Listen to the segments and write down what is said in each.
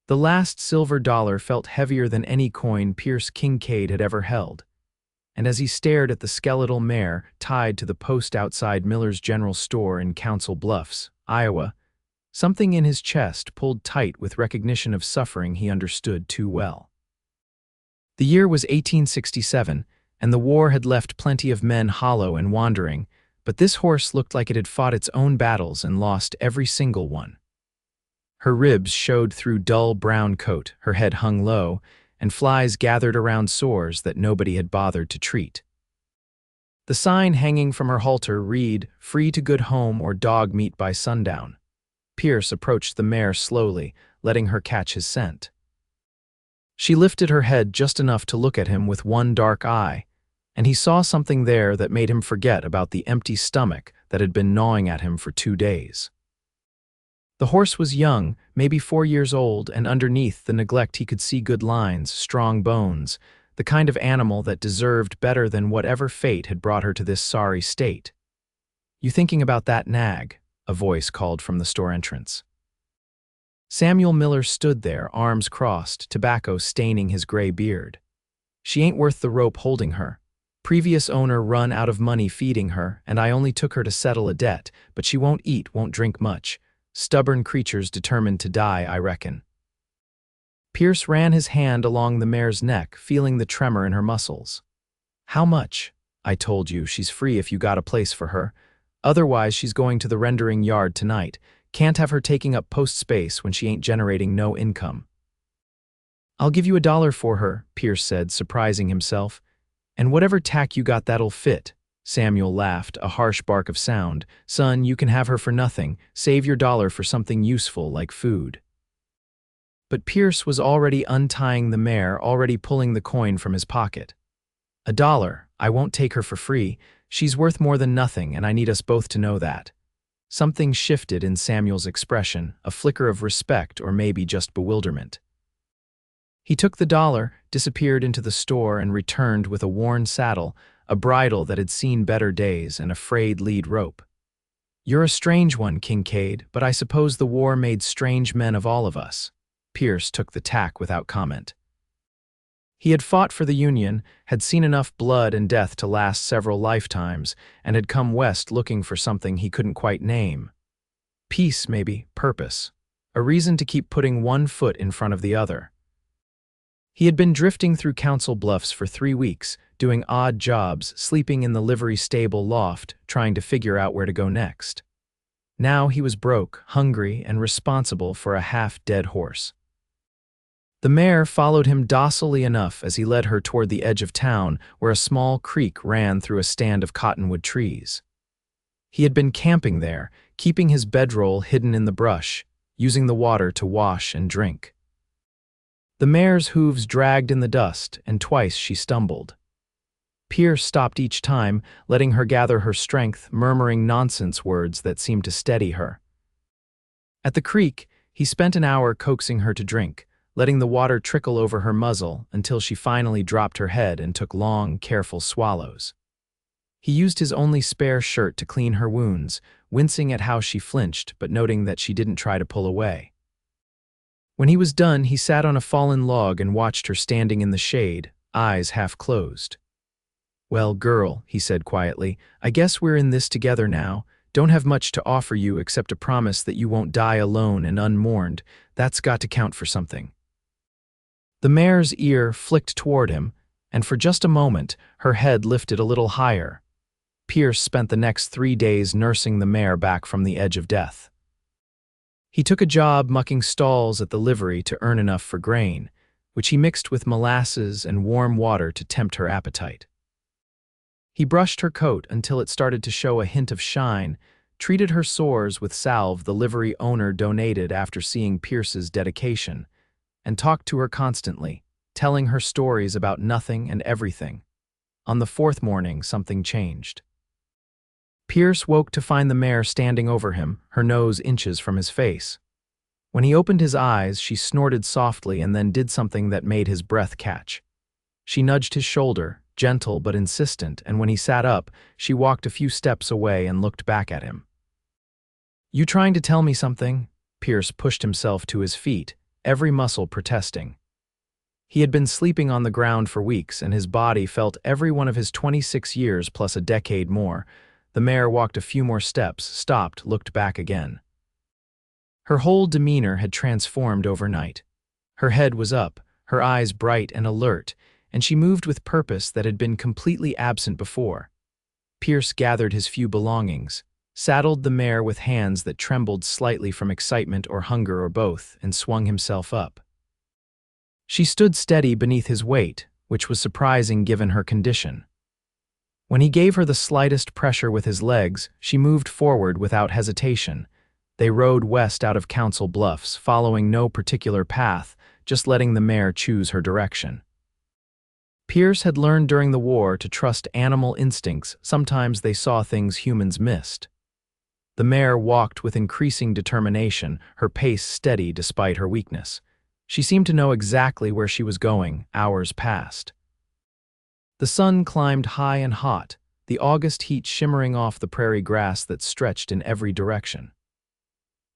The last silver dollar felt heavier than any coin Pierce Kincaid had ever held, and as he stared at the skeletal mare tied to the post outside Miller's General Store in Council Bluffs, Iowa, something in his chest pulled tight with recognition of suffering he understood too well. The year was 1867, and the war had left plenty of men hollow and wandering, but this horse looked like it had fought its own battles and lost every single one. Her ribs showed through dull brown coat, her head hung low, and flies gathered around sores that nobody had bothered to treat. The sign hanging from her halter read, "Free to good home or dog meat by sundown." Pierce approached the mare slowly, letting her catch his scent. She lifted her head just enough to look at him with one dark eye, and he saw something there that made him forget about the empty stomach that had been gnawing at him for 2 days. The horse was young, maybe 4 years old, and underneath the neglect he could see good lines, strong bones, the kind of animal that deserved better than whatever fate had brought her to this sorry state. "You thinking about that nag?" a voice called from the store entrance. Samuel Miller stood there, arms crossed, tobacco staining his gray beard. "She ain't worth the rope holding her. Previous owner run out of money feeding her, and I only took her to settle a debt, but she won't eat, won't drink much. Stubborn creatures determined to die, I reckon." Pierce ran his hand along the mare's neck, feeling the tremor in her muscles. "How much?" "I told you, she's free if you got a place for her. Otherwise, she's going to the rendering yard tonight. Can't have her taking up post space when she ain't generating no income." "I'll give you $1 for her," Pierce said, surprising himself. "And whatever tack you got that'll fit." Samuel laughed, a harsh bark of sound. "Son, you can have her for nothing. Save your $1 for something useful like food." But Pierce was already untying the mare, already pulling the coin from his pocket. $1? I won't take her for free. She's worth more than nothing, and I need us both to know that." Something shifted in Samuel's expression, a flicker of respect or maybe just bewilderment. He took the $1, disappeared into the store, and returned with a worn saddle, a bridle that had seen better days, and a frayed lead rope. "You're a strange one, Kincaid, but I suppose the war made strange men of all of us." Pierce took the tack without comment. He had fought for the Union, had seen enough blood and death to last several lifetimes, and had come west looking for something he couldn't quite name. Peace, maybe, purpose, a reason to keep putting one foot in front of the other. He had been drifting through Council Bluffs for 3 weeks, doing odd jobs, sleeping in the livery stable loft, trying to figure out where to go next. Now he was broke, hungry, and responsible for a half-dead horse. The mare followed him docilely enough as he led her toward the edge of town, where a small creek ran through a stand of cottonwood trees. He had been camping there, keeping his bedroll hidden in the brush, using the water to wash and drink. The mare's hooves dragged in the dust, and twice she stumbled. Pierce stopped each time, letting her gather her strength, murmuring nonsense words that seemed to steady her. At the creek, he spent an hour coaxing her to drink, letting the water trickle over her muzzle until she finally dropped her head and took long, careful swallows. He used his only spare shirt to clean her wounds, wincing at how she flinched but noting that she didn't try to pull away. When he was done, he sat on a fallen log and watched her standing in the shade, eyes half closed. "Well, girl," he said quietly, "I guess we're in this together now. Don't have much to offer you except a promise that you won't die alone and unmourned. That's got to count for something." The mare's ear flicked toward him, and for just a moment, her head lifted a little higher. Pierce spent the next 3 days nursing the mare back from the edge of death. He took a job mucking stalls at the livery to earn enough for grain, which he mixed with molasses and warm water to tempt her appetite. He brushed her coat until it started to show a hint of shine, treated her sores with salve the livery owner donated after seeing Pierce's dedication, and talked to her constantly, telling her stories about nothing and everything. On the 4th morning, something changed. Pierce woke to find the mare standing over him, her nose inches from his face. When he opened his eyes, she snorted softly and then did something that made his breath catch. She nudged his shoulder, gentle but insistent, and when he sat up, she walked a few steps away and looked back at him. "You trying to tell me something?" Pierce pushed himself to his feet, every muscle protesting. He had been sleeping on the ground for weeks, and his body felt every one of his 26 years plus a decade more. The mare walked a few more steps, stopped, looked back again. Her whole demeanor had transformed overnight. Her head was up, her eyes bright and alert, and she moved with purpose that had been completely absent before. Pierce gathered his few belongings, saddled the mare with hands that trembled slightly from excitement or hunger or both, and swung himself up. She stood steady beneath his weight, which was surprising given her condition. When he gave her the slightest pressure with his legs, she moved forward without hesitation. They rode west out of Council Bluffs, following no particular path, just letting the mare choose her direction. Pierce had learned during the war to trust animal instincts. Sometimes they saw things humans missed. The mare walked with increasing determination, her pace steady despite her weakness. She seemed to know exactly where she was going. Hours passed. The sun climbed high and hot, the August heat shimmering off the prairie grass that stretched in every direction.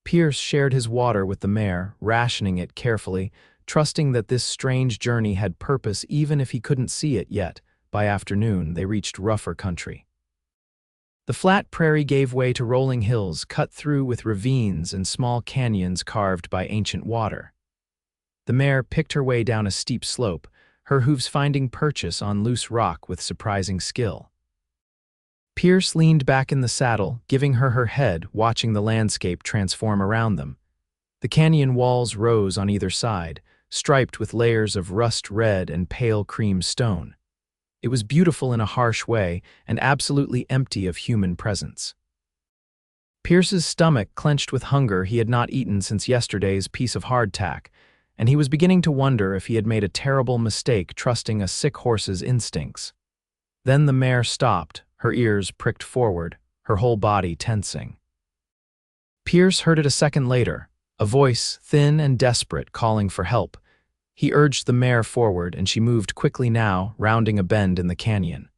Pierce shared his water with the mare, rationing it carefully, trusting that this strange journey had purpose even if he couldn't see it yet. By afternoon, they reached rougher country. The flat prairie gave way to rolling hills cut through with ravines and small canyons carved by ancient water. The mare picked her way down a steep slope, her hooves finding purchase on loose rock with surprising skill. Pierce leaned back in the saddle, giving her her head, watching the landscape transform around them. The canyon walls rose on either side, striped with layers of rust red and pale cream stone. It was beautiful in a harsh way and absolutely empty of human presence. Pierce's stomach clenched with hunger. He had not eaten since yesterday's piece of hardtack, and he was beginning to wonder if he had made a terrible mistake trusting a sick horse's instincts. Then the mare stopped, her ears pricked forward, her whole body tensing. Pierce heard it a second later, a voice, thin and desperate, calling for help. He urged the mare forward, and she moved quickly now, rounding a bend in the canyon.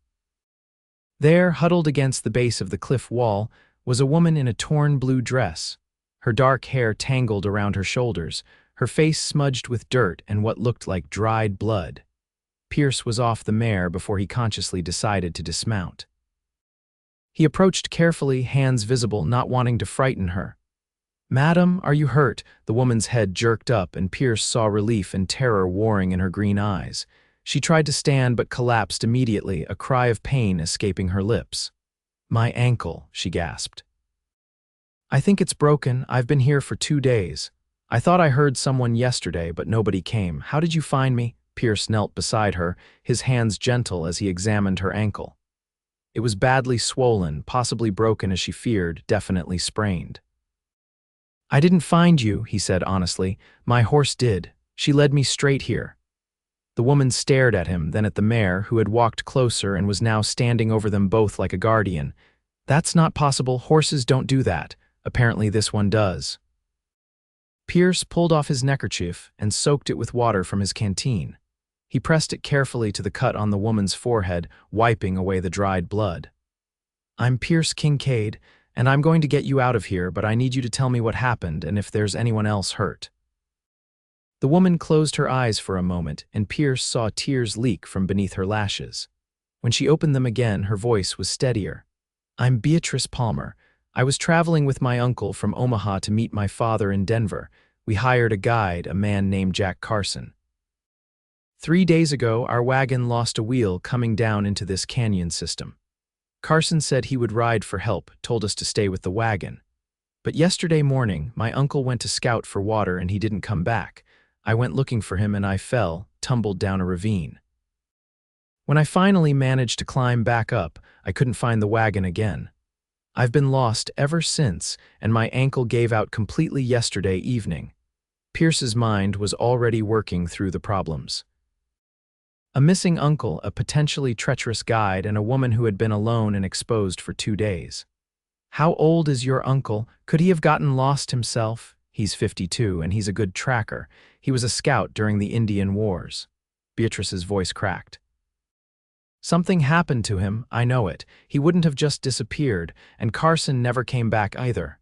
There, huddled against the base of the cliff wall, was a woman in a torn blue dress, her dark hair tangled around her shoulders, her face smudged with dirt and what looked like dried blood. Pierce was off the mare before he consciously decided to dismount. He approached carefully, hands visible, not wanting to frighten her. "Madam, are you hurt?" The woman's head jerked up, and Pierce saw relief and terror warring in her green eyes. She tried to stand but collapsed immediately, a cry of pain escaping her lips. "My ankle," she gasped. "I think it's broken. I've been here for 2 days. I thought I heard someone yesterday, but nobody came. How did you find me?" Pierce knelt beside her, his hands gentle as he examined her ankle. It was badly swollen, possibly broken as she feared, definitely sprained. "I didn't find you," he said honestly. "My horse did. She led me straight here." The woman stared at him, then at the mare, who had walked closer and was now standing over them both like a guardian. "That's not possible. Horses don't do that. Apparently this one does." Pierce pulled off his neckerchief and soaked it with water from his canteen. He pressed it carefully to the cut on the woman's forehead, wiping away the dried blood. "I'm Pierce Kincaid, and I'm going to get you out of here, but I need you to tell me what happened and if there's anyone else hurt." The woman closed her eyes for a moment, and Pierce saw tears leak from beneath her lashes. When she opened them again, her voice was steadier. "I'm Beatrice Palmer. I was traveling with my uncle from Omaha to meet my father in Denver. We hired a guide, a man named Jack Carson. 3 days ago, our wagon lost a wheel coming down into this canyon system. Carson said he would ride for help, told us to stay with the wagon. But yesterday morning, my uncle went to scout for water and he didn't come back. I went looking for him and I fell, tumbled down a ravine. When I finally managed to climb back up, I couldn't find the wagon again. I've been lost ever since, and my ankle gave out completely yesterday evening." Pierce's mind was already working through the problems. A missing uncle, a potentially treacherous guide, and a woman who had been alone and exposed for 2 days. "How old is your uncle? Could he have gotten lost himself?" "He's 52, and he's a good tracker. He was a scout during the Indian Wars." Beatrice's voice cracked. "Something happened to him, I know it. He wouldn't have just disappeared, and Carson never came back either.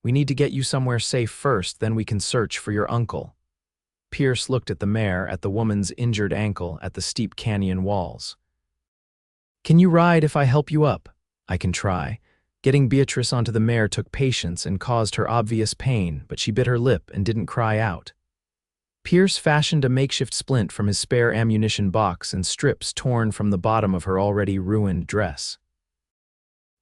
We need to get you somewhere safe first, then we can search for your uncle." Pierce looked at the mare, at the woman's injured ankle, at the steep canyon walls. "Can you ride if I help you up?" "I can try." Getting Beatrice onto the mare took patience and caused her obvious pain, but she bit her lip and didn't cry out. Pierce fashioned a makeshift splint from his spare ammunition box and strips torn from the bottom of her already ruined dress.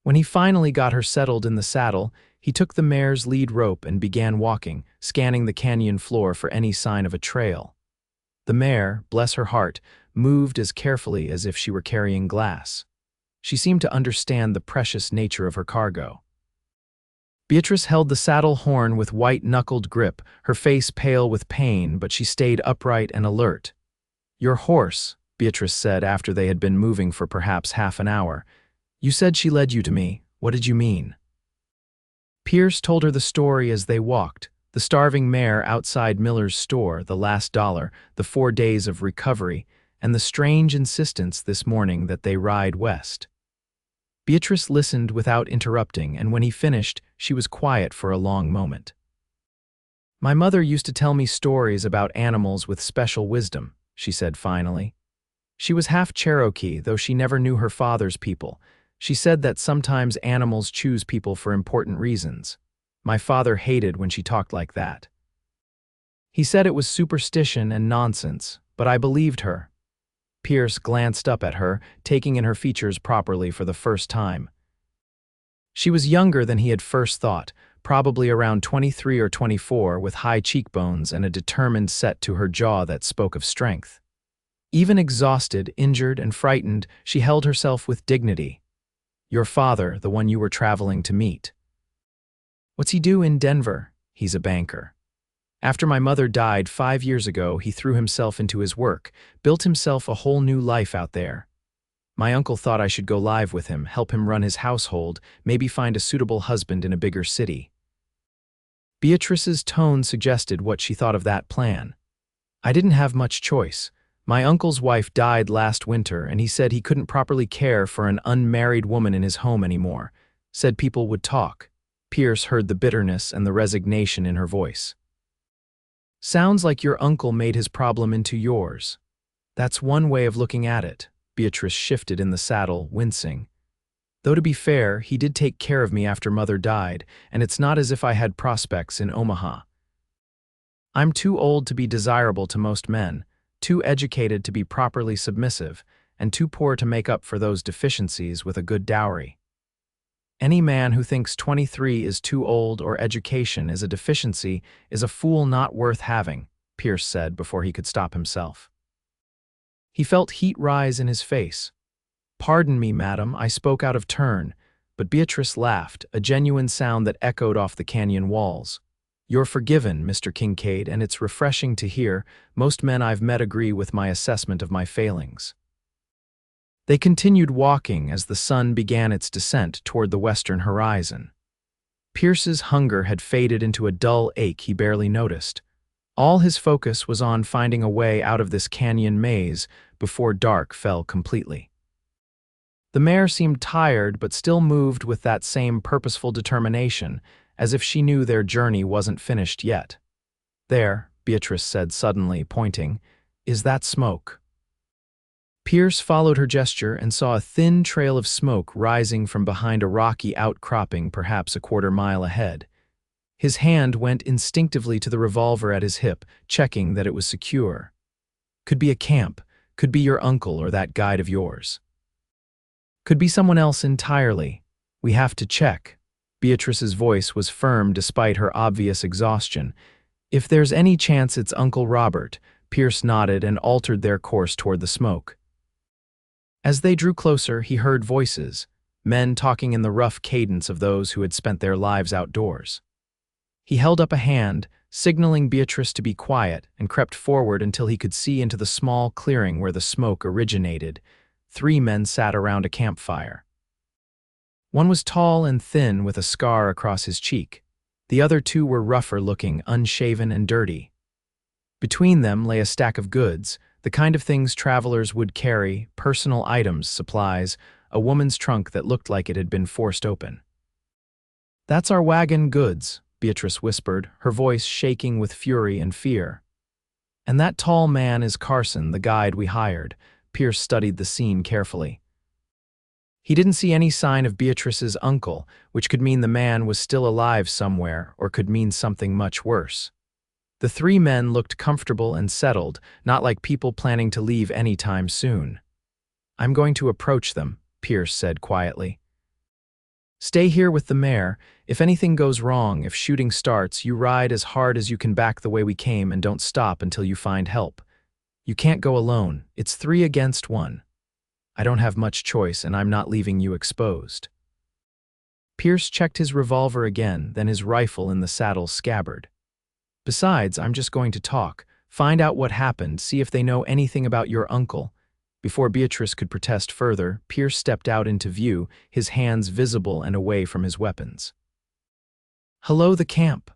When he finally got her settled in the saddle, he took the mare's lead rope and began walking, scanning the canyon floor for any sign of a trail. The mare, bless her heart, moved as carefully as if she were carrying glass. She seemed to understand the precious nature of her cargo. Beatrice held the saddle horn with white-knuckled grip, her face pale with pain, but she stayed upright and alert. "Your horse," Beatrice said after they had been moving for perhaps half an hour. "You said she led you to me. What did you mean?" Pierce told her the story as they walked: the starving mare outside Miller's store, the last dollar, the 4 days of recovery, and the strange insistence this morning that they ride west. Beatrice listened without interrupting, and when he finished, she was quiet for a long moment. "My mother used to tell me stories about animals with special wisdom," she said finally. "She was half Cherokee, though she never knew her father's people. She said that sometimes animals choose people for important reasons. My father hated when she talked like that. He said it was superstition and nonsense, but I believed her." Pierce glanced up at her, taking in her features properly for the first time. She was younger than he had first thought, probably around 23 or 24, with high cheekbones and a determined set to her jaw that spoke of strength. Even exhausted, injured, and frightened, she held herself with dignity. "Your father, the one you were traveling to meet." "What's he do in Denver?" "He's a banker. After my mother died 5 years ago, he threw himself into his work, built himself a whole new life out there. My uncle thought I should go live with him, help him run his household, maybe find a suitable husband in a bigger city." Beatrice's tone suggested what she thought of that plan. "I didn't have much choice. My uncle's wife died last winter, and he said he couldn't properly care for an unmarried woman in his home anymore. Said people would talk." Pierce heard the bitterness and the resignation in her voice. "Sounds like your uncle made his problem into yours." "That's one way of looking at it." Beatrice shifted in the saddle, wincing. "Though to be fair, he did take care of me after Mother died, and it's not as if I had prospects in Omaha. I'm too old to be desirable to most men, too educated to be properly submissive, and too poor to make up for those deficiencies with a good dowry. Any man who thinks 23 is too old or education is a deficiency is a fool not worth having," Pierce said before he could stop himself. He felt heat rise in his face. "Pardon me, madam, I spoke out of turn," but Beatrice laughed, a genuine sound that echoed off the canyon walls. "You're forgiven, Mr. Kincaid, and it's refreshing to hear. Most men I've met agree with my assessment of my failings." They continued walking as the sun began its descent toward the western horizon. Pierce's hunger had faded into a dull ache he barely noticed. All his focus was on finding a way out of this canyon maze before dark fell completely. The mare seemed tired but still moved with that same purposeful determination, as if she knew their journey wasn't finished yet. "There," Beatrice said suddenly, pointing, "is that smoke?" Pierce followed her gesture and saw a thin trail of smoke rising from behind a rocky outcropping perhaps a quarter-mile ahead. His hand went instinctively to the revolver at his hip, checking that it was secure. "Could be a camp, could be your uncle or that guide of yours. Could be someone else entirely. We have to check." Beatrice's voice was firm despite her obvious exhaustion. "If there's any chance it's Uncle Robert." Pierce nodded and altered their course toward the smoke. As they drew closer, he heard voices, men talking in the rough cadence of those who had spent their lives outdoors. He held up a hand, signaling Beatrice to be quiet, and crept forward until he could see into the small clearing where the smoke originated. 3 men sat around a campfire. One was tall and thin with a scar across his cheek. The other 2 were rougher looking, unshaven and dirty. Between them lay a stack of goods, the kind of things travelers would carry, personal items, supplies, a woman's trunk that looked like it had been forced open. "That's our wagon goods," Beatrice whispered, her voice shaking with fury and fear. And that tall man is Carson, the guide we hired. Pierce studied the scene carefully. He didn't see any sign of Beatrice's uncle, which could mean the man was still alive somewhere or could mean something much worse. The three men looked comfortable and settled, not like people planning to leave anytime soon. "I'm going to approach them," Pierce said quietly. "Stay here with the mare. If anything goes wrong, if shooting starts, you ride as hard as you can back the way we came and don't stop until you find help. You can't go alone. It's 3 against 1. I don't have much choice, and I'm not leaving you exposed." Pierce checked his revolver again, then his rifle in the saddle's scabbard. "Besides, I'm just going to talk, find out what happened, see if they know anything about your uncle." Before Beatrice could protest further, Pierce stepped out into view, his hands visible and away from his weapons. "Hello, the camp."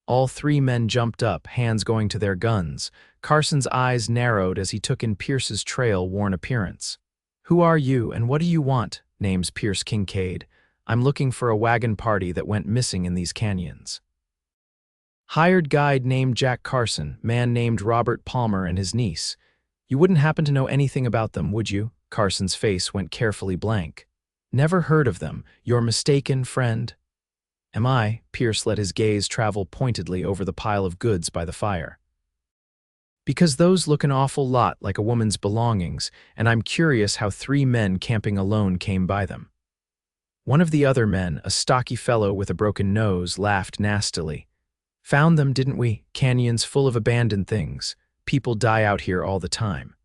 All three men jumped up, hands going to their guns. Carson's eyes narrowed as he took in Pierce's trail-worn appearance. "Who are you, and what do you want?" Name's Pierce Kincaid. "I'm looking for a wagon party that went missing in these canyons." "Hired guide named Jack Carson, man named Robert Palmer and his niece. You wouldn't happen to know anything about them, would you?" Carson's face went carefully blank. "Never heard of them. You're mistaken, friend." "Am I?" Pierce let his gaze travel pointedly over the pile of goods by the fire. "Because those look an awful lot like a woman's belongings, and I'm curious how 3 men camping alone came by them." One of the other men, a stocky fellow with a broken nose, laughed nastily. "Found them, didn't we? Canyons full of abandoned things. People die out here all the time."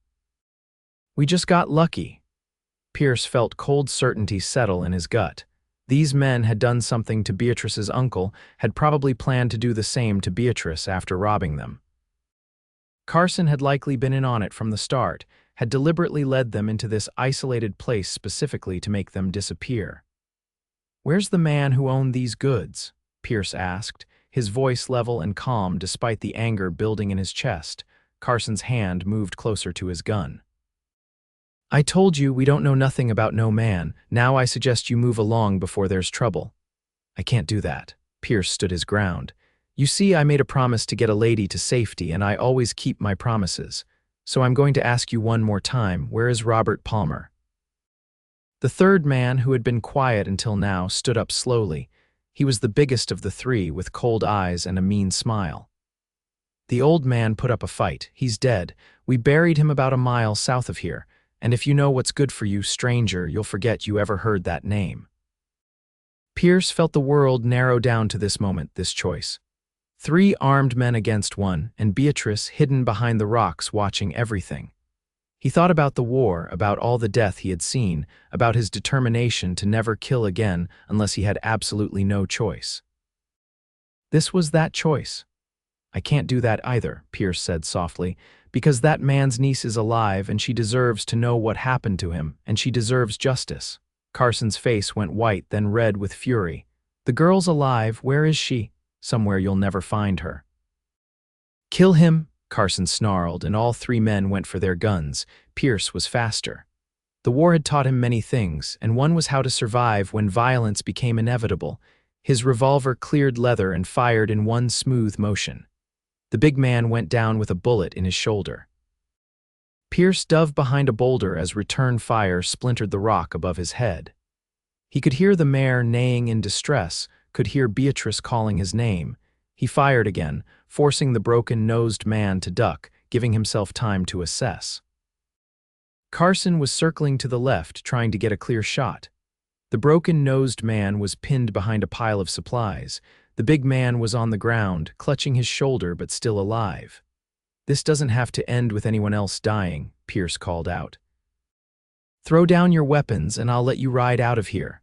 "We just got lucky." Pierce felt cold certainty settle in his gut. These men had done something to Beatrice's uncle, had probably planned to do the same to Beatrice after robbing them. Carson had likely been in on it from the start, had deliberately led them into this isolated place specifically to make them disappear. "Where's the man who owned these goods?" Pierce asked, his voice level and calm despite the anger building in his chest. Carson's hand moved closer to his gun. "I told you we don't know nothing about no man. Now I suggest you move along before there's trouble." "I can't do that." Pierce stood his ground. "You see, I made a promise to get a lady to safety, and I always keep my promises. So I'm going to ask you one more time, where is Robert Palmer?" The third man, who had been quiet until now, stood up slowly. He was the biggest of the 3, with cold eyes and a mean smile. "The old man put up a fight. He's dead. We buried him about a mile south of here. And if you know what's good for you, stranger, you'll forget you ever heard that name." Pierce felt the world narrow down to this moment, this choice. 3 armed men against 1, and Beatrice hidden behind the rocks watching everything. He thought about the war, about all the death he had seen, about his determination to never kill again unless he had absolutely no choice. This was that choice. "I can't do that either," Pierce said softly, "because that man's niece is alive and she deserves to know what happened to him, and she deserves justice." Carson's face went white, then red with fury. "The girl's alive. Where is she?" "Somewhere you'll never find her." "Kill him," Carson snarled, and all 3 men went for their guns. Pierce was faster. The war had taught him many things, and one was how to survive when violence became inevitable. His revolver cleared leather and fired in one smooth motion. The big man went down with a bullet in his shoulder. Pierce dove behind a boulder as return fire splintered the rock above his head. He could hear the mare neighing in distress, could hear Beatrice calling his name. He fired again, forcing the broken-nosed man to duck, giving himself time to assess. Carson was circling to the left, trying to get a clear shot. The broken-nosed man was pinned behind a pile of supplies. The big man was on the ground, clutching his shoulder but still alive. "This doesn't have to end with anyone else dying," Pierce called out. "Throw down your weapons and I'll let you ride out of here."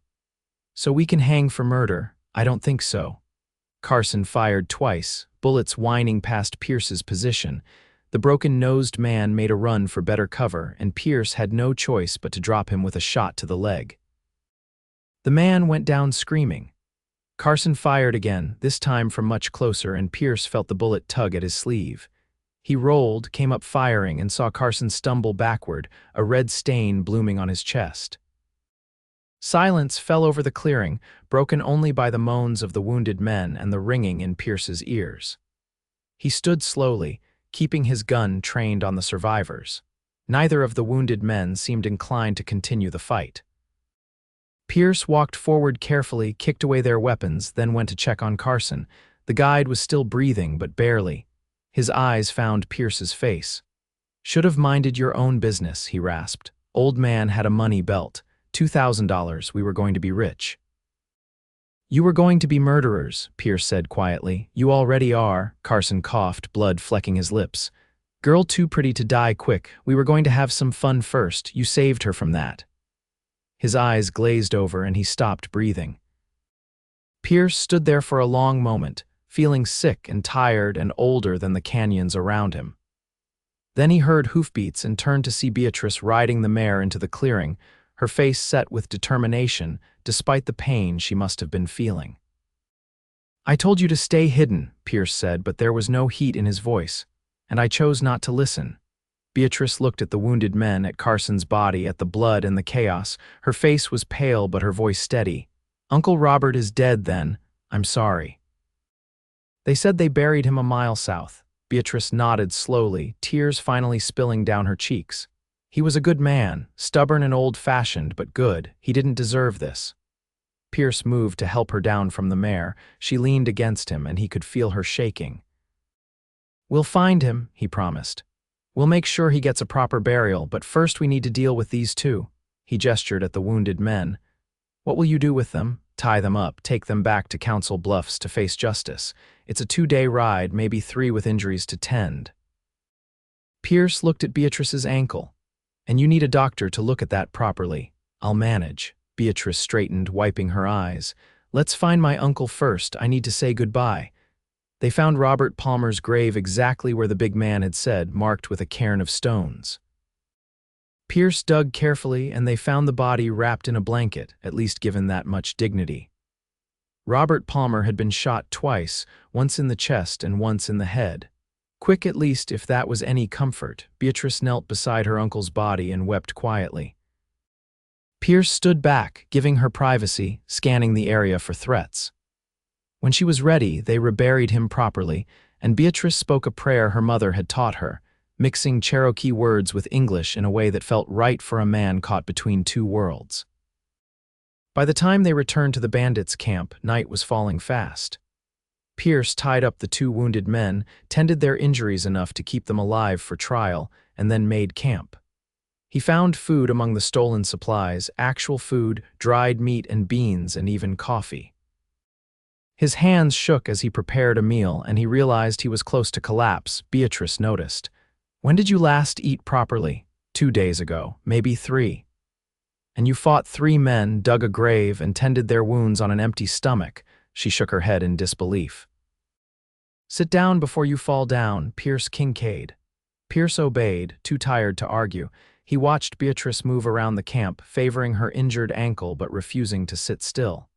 "So we can hang for murder?" "I don't think so." Carson fired twice, bullets whining past Pierce's position. The broken-nosed man made a run for better cover, and Pierce had no choice but to drop him with a shot to the leg. The man went down screaming. Carson fired again, this time from much closer, and Pierce felt the bullet tug at his sleeve. He rolled, came up firing, and saw Carson stumble backward, a red stain blooming on his chest. Silence fell over the clearing, broken only by the moans of the wounded men and the ringing in Pierce's ears. He stood slowly, keeping his gun trained on the survivors. Neither of the wounded men seemed inclined to continue the fight. Pierce walked forward carefully, kicked away their weapons, then went to check on Carson. The guide was still breathing, but barely. His eyes found Pierce's face. "Should have minded your own business," he rasped. "Old man had a money belt. $2,000, we were going to be rich." "You were going to be murderers," Pierce said quietly. "You already are," Carson coughed, blood flecking his lips. "Girl too pretty to die quick. We were going to have some fun first. You saved her from that." His eyes glazed over and he stopped breathing. Pierce stood there for a long moment, feeling sick and tired and older than the canyons around him. Then he heard hoofbeats and turned to see Beatrice riding the mare into the clearing, her face set with determination, despite the pain she must have been feeling. "I told you to stay hidden," Pierce said, but there was no heat in his voice, "and I chose not to listen." Beatrice looked at the wounded men, at Carson's body, at the blood and the chaos. Her face was pale, but her voice steady. "Uncle Robert is dead, then. I'm sorry." "They said they buried him a mile south." Beatrice nodded slowly, tears finally spilling down her cheeks. "He was a good man, stubborn and old-fashioned, but good. He didn't deserve this." Pierce moved to help her down from the mare. She leaned against him, and he could feel her shaking. "We'll find him," he promised. "We'll make sure he gets a proper burial, but first we need to deal with these two." He gestured at the wounded men. "What will you do with them?" "Tie them up, take them back to Council Bluffs to face justice. It's a 2-day ride, maybe 3 with injuries to tend." Pierce looked at Beatrice's ankle. "And you need a doctor to look at that properly." "I'll manage." Beatrice straightened, wiping her eyes. "Let's find my uncle first. I need to say goodbye." They found Robert Palmer's grave exactly where the big man had said, marked with a cairn of stones. Pierce dug carefully, and they found the body wrapped in a blanket, at least given that much dignity. Robert Palmer had been shot twice, once in the chest and once in the head. Quick, at least, if that was any comfort. Beatrice knelt beside her uncle's body and wept quietly. Pierce stood back, giving her privacy, scanning the area for threats. When she was ready, they reburied him properly, and Beatrice spoke a prayer her mother had taught her, mixing Cherokee words with English in a way that felt right for a man caught between two worlds. By the time they returned to the bandits' camp, night was falling fast. Pierce tied up the 2 wounded men, tended their injuries enough to keep them alive for trial, and then made camp. He found food among the stolen supplies, actual food, dried meat and beans, and even coffee. His hands shook as he prepared a meal, and he realized he was close to collapse. Beatrice noticed. "When did you last eat properly?" 2 days ago, maybe 3. "And you fought 3 men, dug a grave, and tended their wounds on an empty stomach." She shook her head in disbelief. "Sit down before you fall down, Pierce Kincaid." Pierce obeyed, too tired to argue. He watched Beatrice move around the camp, favoring her injured ankle but refusing to sit still.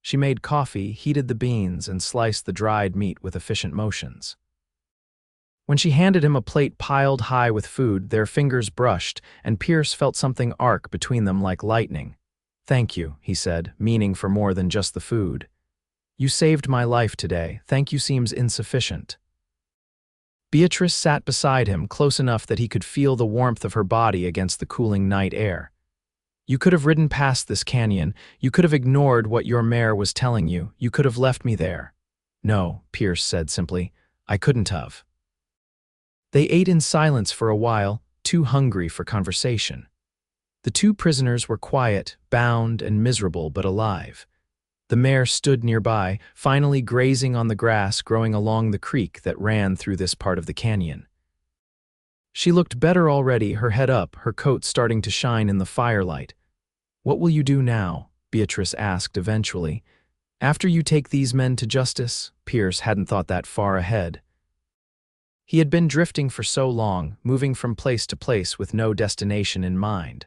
She made coffee, heated the beans, and sliced the dried meat with efficient motions. When she handed him a plate piled high with food, their fingers brushed, and Pierce felt something arc between them like lightning. "Thank you," he said, meaning for more than just the food. "You saved my life today. Thank you seems insufficient." Beatrice sat beside him, close enough that he could feel the warmth of her body against the cooling night air. "You could have ridden past this canyon. You could have ignored what your mare was telling you. You could have left me there." "No," Pierce said simply. "I couldn't have." They ate in silence for a while, too hungry for conversation. The 2 prisoners were quiet, bound, and miserable, but alive. The mare stood nearby, finally grazing on the grass growing along the creek that ran through this part of the canyon. She looked better already, her head up, her coat starting to shine in the firelight. "What will you do now?" Beatrice asked eventually. "After you take these men to justice?" Pierce hadn't thought that far ahead. He had been drifting for so long, moving from place to place with no destination in mind.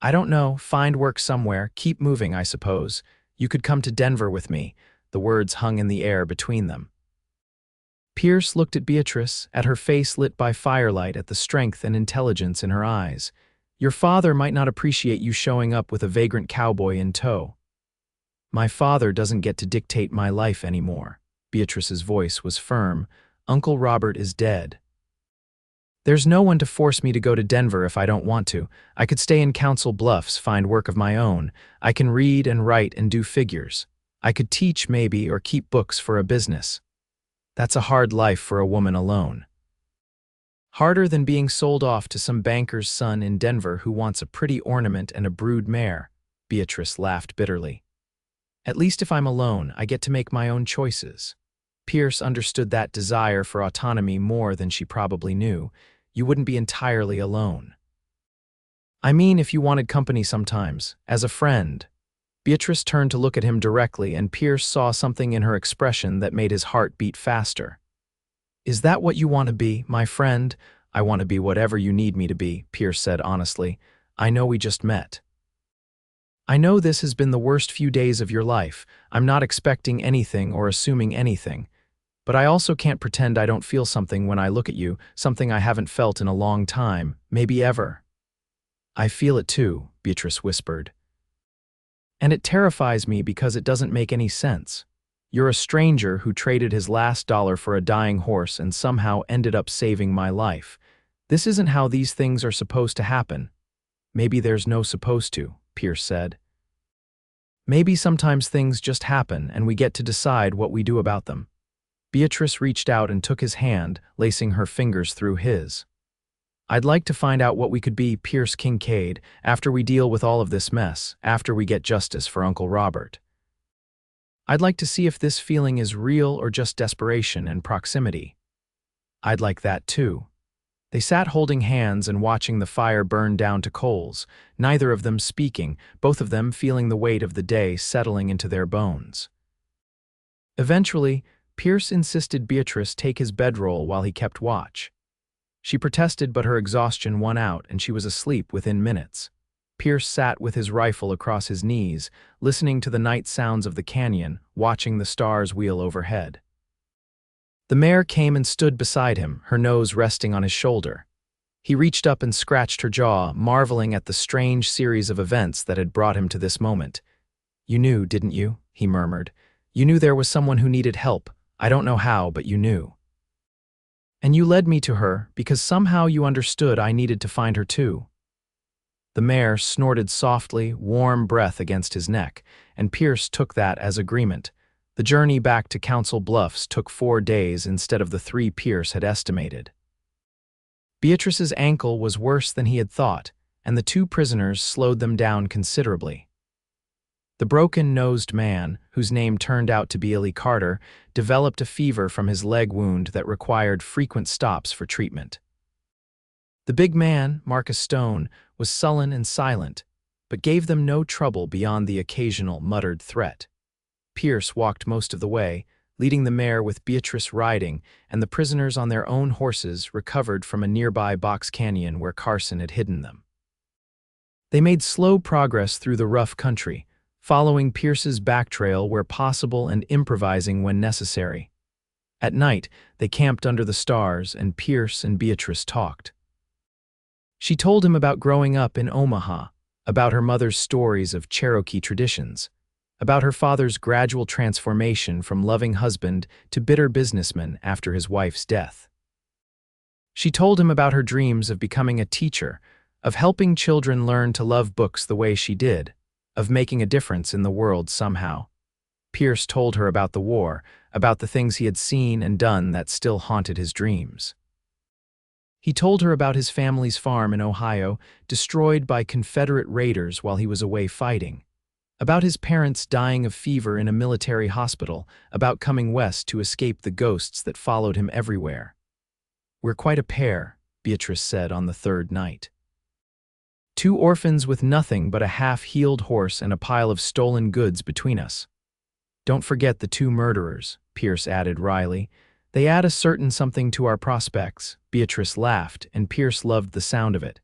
"I don't know, find work somewhere, keep moving, I suppose. You could come to Denver with me." The words hung in the air between them. Pierce looked at Beatrice, at her face lit by firelight, at the strength and intelligence in her eyes. "Your father might not appreciate you showing up with a vagrant cowboy in tow." "My father doesn't get to dictate my life anymore." Beatrice's voice was firm. "Uncle Robert is dead." There's no one to force me to go to Denver if I don't want to. I could stay in Council Bluffs, find work of my own. I can read and write and do figures. I could teach maybe or keep books for a business. That's a hard life for a woman alone. Harder than being sold off to some banker's son in Denver who wants a pretty ornament and a brood mare, Beatrice laughed bitterly. At least if I'm alone, I get to make my own choices. Pierce understood that desire for autonomy more than she probably knew. You wouldn't be entirely alone. I mean, if you wanted company sometimes, as a friend. Beatrice turned to look at him directly, and Pierce saw something in her expression that made his heart beat faster. Is that what you want to be, my friend? I want to be whatever you need me to be, Pierce said honestly. I know we just met. I know this has been the worst few days of your life. I'm not expecting anything or assuming anything. But I also can't pretend I don't feel something when I look at you, something I haven't felt in a long time, maybe ever. I feel it too, Beatrice whispered. And it terrifies me because it doesn't make any sense. You're a stranger who traded his last dollar for a dying horse and somehow ended up saving my life. This isn't how these things are supposed to happen. Maybe there's no supposed to, Pierce said. Maybe sometimes things just happen and we get to decide what we do about them. Beatrice reached out and took his hand, lacing her fingers through his. I'd like to find out what we could be, Pierce Kincaid, after we deal with all of this mess, after we get justice for Uncle Robert. I'd like to see if this feeling is real or just desperation and proximity. I'd like that too. They sat holding hands and watching the fire burn down to coals, neither of them speaking, both of them feeling the weight of the day settling into their bones. Eventually, Pierce insisted Beatrice take his bedroll while he kept watch. She protested, but her exhaustion won out and she was asleep within minutes. Pierce sat with his rifle across his knees, listening to the night sounds of the canyon, watching the stars wheel overhead. The mare came and stood beside him, her nose resting on his shoulder. He reached up and scratched her jaw, marveling at the strange series of events that had brought him to this moment. You knew, didn't you? He murmured. You knew there was someone who needed help. I don't know how, but you knew. And you led me to her because somehow you understood I needed to find her too. The mare snorted softly, warm breath against his neck, and Pierce took that as agreement. The journey back to Council Bluffs took 4 days instead of the 3 Pierce had estimated. Beatrice's ankle was worse than he had thought, and the 2 prisoners slowed them down considerably. The broken-nosed man, whose name turned out to be Illy Carter, developed a fever from his leg wound that required frequent stops for treatment. The big man, Marcus Stone, was sullen and silent, but gave them no trouble beyond the occasional muttered threat. Pierce walked most of the way, leading the mare with Beatrice riding, and the prisoners on their own horses recovered from a nearby box canyon where Carson had hidden them. They made slow progress through the rough country, following Pierce's back trail where possible and improvising when necessary. At night, they camped under the stars and Pierce and Beatrice talked. She told him about growing up in Omaha, about her mother's stories of Cherokee traditions, about her father's gradual transformation from loving husband to bitter businessman after his wife's death. She told him about her dreams of becoming a teacher, of helping children learn to love books the way she did, of making a difference in the world somehow. Pierce told her about the war, about the things he had seen and done that still haunted his dreams. He told her about his family's farm in Ohio, destroyed by Confederate raiders while he was away fighting, about his parents dying of fever in a military hospital, about coming west to escape the ghosts that followed him everywhere. We're quite a pair, Beatrice said on the 3rd night. 2 orphans with nothing but a half-healed horse and a pile of stolen goods between us. Don't forget the 2 murderers, Pierce added wryly. They add a certain something to our prospects. Beatrice laughed, and Pierce loved the sound of it.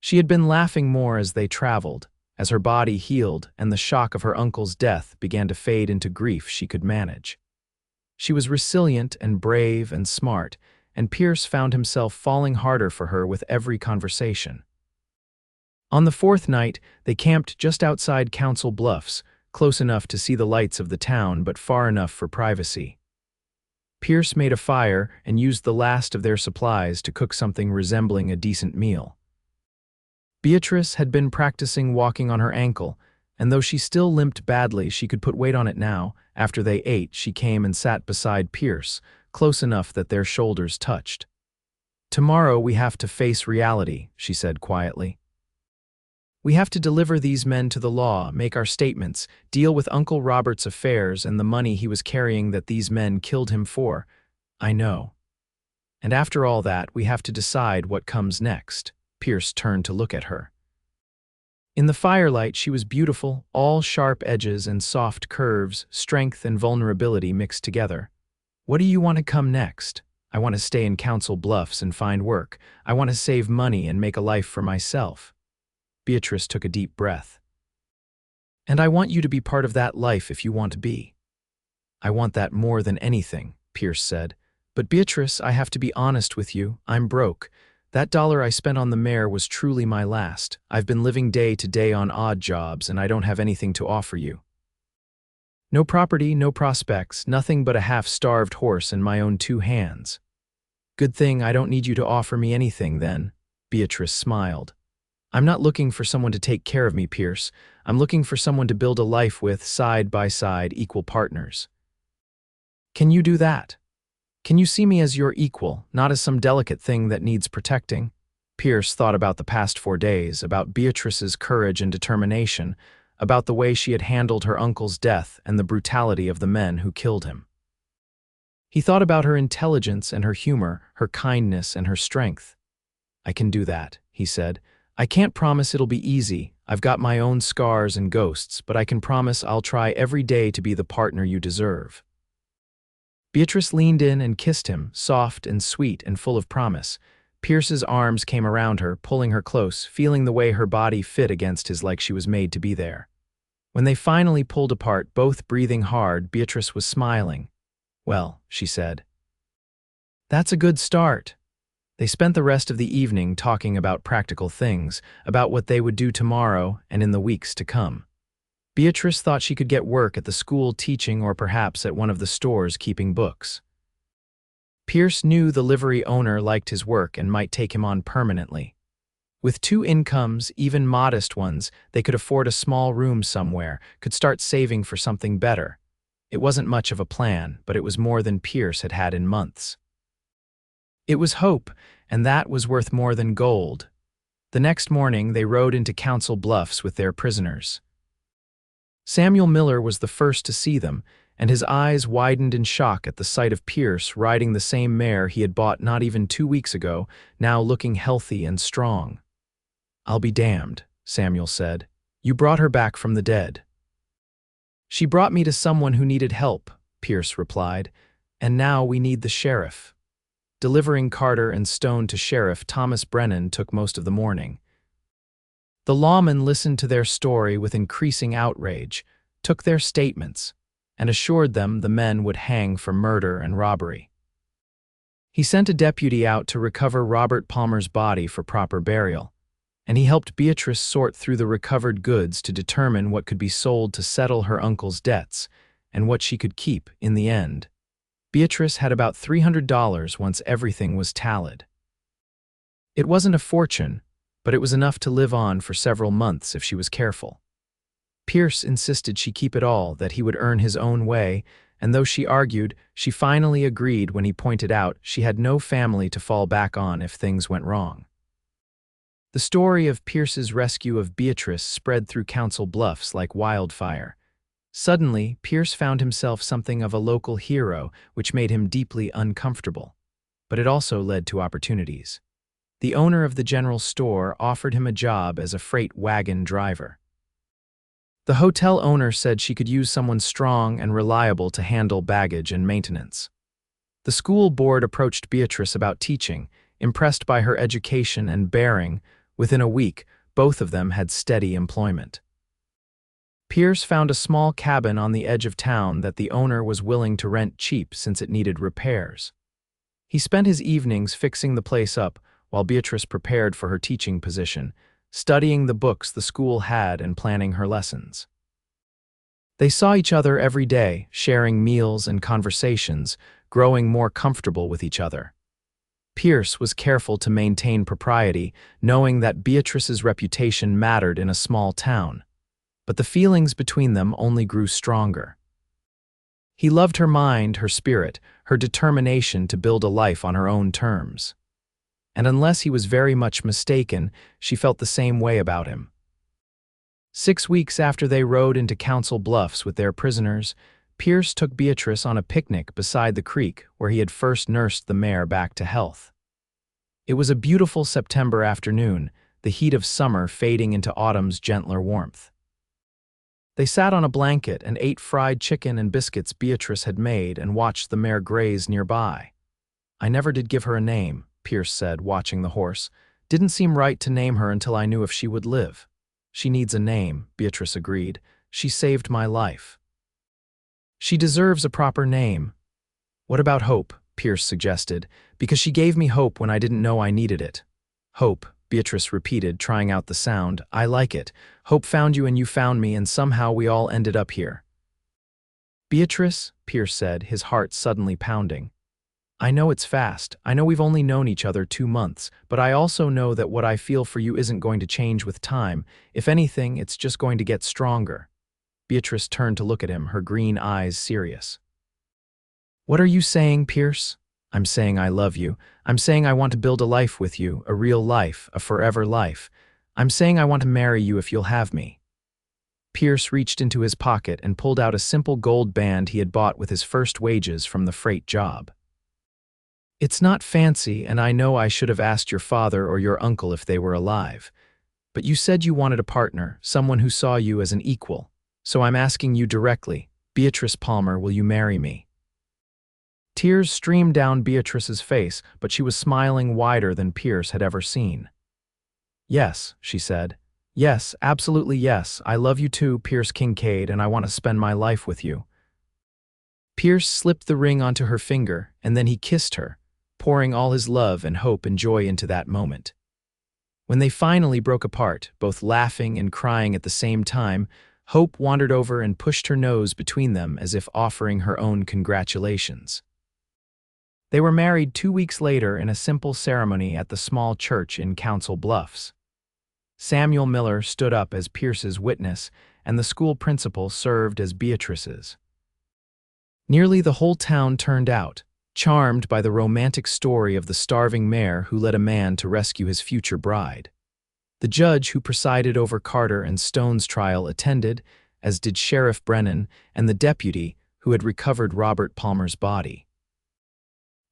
She had been laughing more as they traveled, as her body healed and the shock of her uncle's death began to fade into grief she could manage. She was resilient and brave and smart, and Pierce found himself falling harder for her with every conversation. On the 4th night, they camped just outside Council Bluffs, close enough to see the lights of the town but far enough for privacy. Pierce made a fire and used the last of their supplies to cook something resembling a decent meal. Beatrice had been practicing walking on her ankle, and though she still limped badly, she could put weight on it now. After they ate, she came and sat beside Pierce, close enough that their shoulders touched. "Tomorrow we have to face reality," she said quietly. "We have to deliver these men to the law, make our statements, deal with Uncle Robert's affairs and the money he was carrying that these men killed him for. I know. And after all that, we have to decide what comes next." Pierce turned to look at her. In the firelight, she was beautiful, all sharp edges and soft curves, strength and vulnerability mixed together. "What do you want to come next?" "I want to stay in Council Bluffs and find work. I want to save money and make a life for myself." Beatrice took a deep breath. "And I want you to be part of that life if you want to be." "I want that more than anything," Pierce said. "But Beatrice, I have to be honest with you. I'm broke. That dollar I spent on the Mare was truly my last. I've been living day to day on odd jobs, and I don't have anything to offer you. No property, no prospects, nothing but a half-starved horse in my own 2 hands." "Good thing I don't need you to offer me anything, then." Beatrice smiled. "I'm not looking for someone to take care of me, Pierce. I'm looking for someone to build a life with, side by side, equal partners." "Can you do that? Can you see me as your equal, not as some delicate thing that needs protecting?" Pierce thought about the past 4 days, about Beatrice's courage and determination, about the way she had handled her uncle's death and the brutality of the men who killed him. He thought about her intelligence and her humor, her kindness and her strength. "I can do that," he said. "I can't promise it'll be easy. I've got my own scars and ghosts, but I can promise I'll try every day to be the partner you deserve." Beatrice leaned in and kissed him, soft and sweet and full of promise. Pierce's arms came around her, pulling her close, feeling the way her body fit against his like she was made to be there. When they finally pulled apart, both breathing hard, Beatrice was smiling. "Well," she said, "that's a good start." They spent the rest of the evening talking about practical things, about what they would do tomorrow and in the weeks to come. Beatrice thought she could get work at the school teaching or perhaps at one of the stores keeping books. Pierce knew the livery owner liked his work and might take him on permanently. With 2 incomes, even modest ones, they could afford a small room somewhere, could start saving for something better. It wasn't much of a plan, but it was more than Pierce had had in months. It was hope, and that was worth more than gold. The next morning, they rode into Council Bluffs with their prisoners. Samuel Miller was the first to see them, and his eyes widened in shock at the sight of Pierce riding the same mare he had bought not even 2 weeks ago, now looking healthy and strong. "I'll be damned," Samuel said. "You brought her back from the dead." "She brought me to someone who needed help," Pierce replied, "and now we need the sheriff." Delivering Carter and Stone to Sheriff Thomas Brennan took most of the morning. The lawman listened to their story with increasing outrage, took their statements, and assured them the men would hang for murder and robbery. He sent a deputy out to recover Robert Palmer's body for proper burial, and he helped Beatrice sort through the recovered goods to determine what could be sold to settle her uncle's debts and what she could keep in the end. Beatrice had about $300 once everything was tallied. It wasn't a fortune, but it was enough to live on for several months if she was careful. Pierce insisted she keep it all, that he would earn his own way, and though she argued, she finally agreed when he pointed out she had no family to fall back on if things went wrong. The story of Pierce's rescue of Beatrice spread through Council Bluffs like wildfire. Suddenly, Pierce found himself something of a local hero, which made him deeply uncomfortable. But it also led to opportunities. The owner of the general store offered him a job as a freight wagon driver. The hotel owner said she could use someone strong and reliable to handle baggage and maintenance. The school board approached Beatrice about teaching, impressed by her education and bearing. Within a week, both of them had steady employment. Pierce found a small cabin on the edge of town that the owner was willing to rent cheap since it needed repairs. He spent his evenings fixing the place up, while Beatrice prepared for her teaching position, studying the books the school had and planning her lessons. They saw each other every day, sharing meals and conversations, growing more comfortable with each other. Pierce was careful to maintain propriety, knowing that Beatrice's reputation mattered in a small town. But the feelings between them only grew stronger. He loved her mind, her spirit, her determination to build a life on her own terms. And unless he was very much mistaken, she felt the same way about him. 6 weeks after they rode into Council Bluffs with their prisoners, Pierce took Beatrice on a picnic beside the creek where he had first nursed the mare back to health. It was a beautiful September afternoon, the heat of summer fading into autumn's gentler warmth. They sat on a blanket and ate fried chicken and biscuits Beatrice had made and watched the mare graze nearby. "I never did give her a name," Pierce said, watching the horse. "Didn't seem right to name her until I knew if she would live." "She needs a name," Beatrice agreed. "She saved my life." "She deserves a proper name." "What about Hope?" Pierce suggested, "because she gave me hope when I didn't know I needed it." "Hope," Beatrice repeated, trying out the sound. "I like it. Hope found you and you found me, and somehow we all ended up here." "Beatrice," Pierce said, his heart suddenly pounding. "I know it's fast. I know we've only known each other 2 months, but I also know that what I feel for you isn't going to change with time. If anything, it's just going to get stronger." Beatrice turned to look at him, her green eyes serious. "What are you saying, Pierce?" "I'm saying I love you. I'm saying I want to build a life with you, a real life, a forever life. I'm saying I want to marry you if you'll have me." Pierce reached into his pocket and pulled out a simple gold band he had bought with his first wages from the freight job. "It's not fancy, and I know I should have asked your father or your uncle if they were alive. But you said you wanted a partner, someone who saw you as an equal. So I'm asking you directly, Beatrice Palmer, will you marry me?" Tears streamed down Beatrice's face, but she was smiling wider than Pierce had ever seen. "Yes," she said. "Yes, absolutely yes. I love you too, Pierce Kincaid, and I want to spend my life with you." Pierce slipped the ring onto her finger, and then he kissed her, pouring all his love and hope and joy into that moment. When they finally broke apart, both laughing and crying at the same time, Hope wandered over and pushed her nose between them as if offering her own congratulations. They were married 2 weeks later in a simple ceremony at the small church in Council Bluffs. Samuel Miller stood up as Pierce's witness, and the school principal served as Beatrice's. Nearly the whole town turned out, charmed by the romantic story of the starving mare who led a man to rescue his future bride. The judge who presided over Carter and Stone's trial attended, as did Sheriff Brennan and the deputy who had recovered Robert Palmer's body.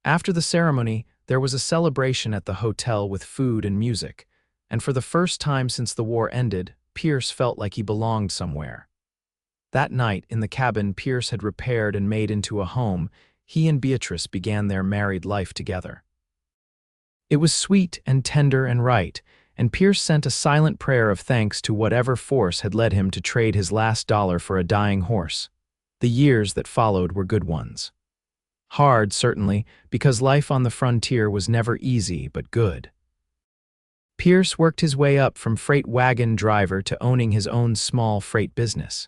After the ceremony, there was a celebration at the hotel with food and music, and for the first time since the war ended, Pierce felt like he belonged somewhere. That night, in the cabin Pierce had repaired and made into a home, he and Beatrice began their married life together. It was sweet and tender and right, and Pierce sent a silent prayer of thanks to whatever force had led him to trade his last dollar for a dying horse. The years that followed were good ones. Hard, certainly, because life on the frontier was never easy, but good. Pierce worked his way up from freight wagon driver to owning his own small freight business.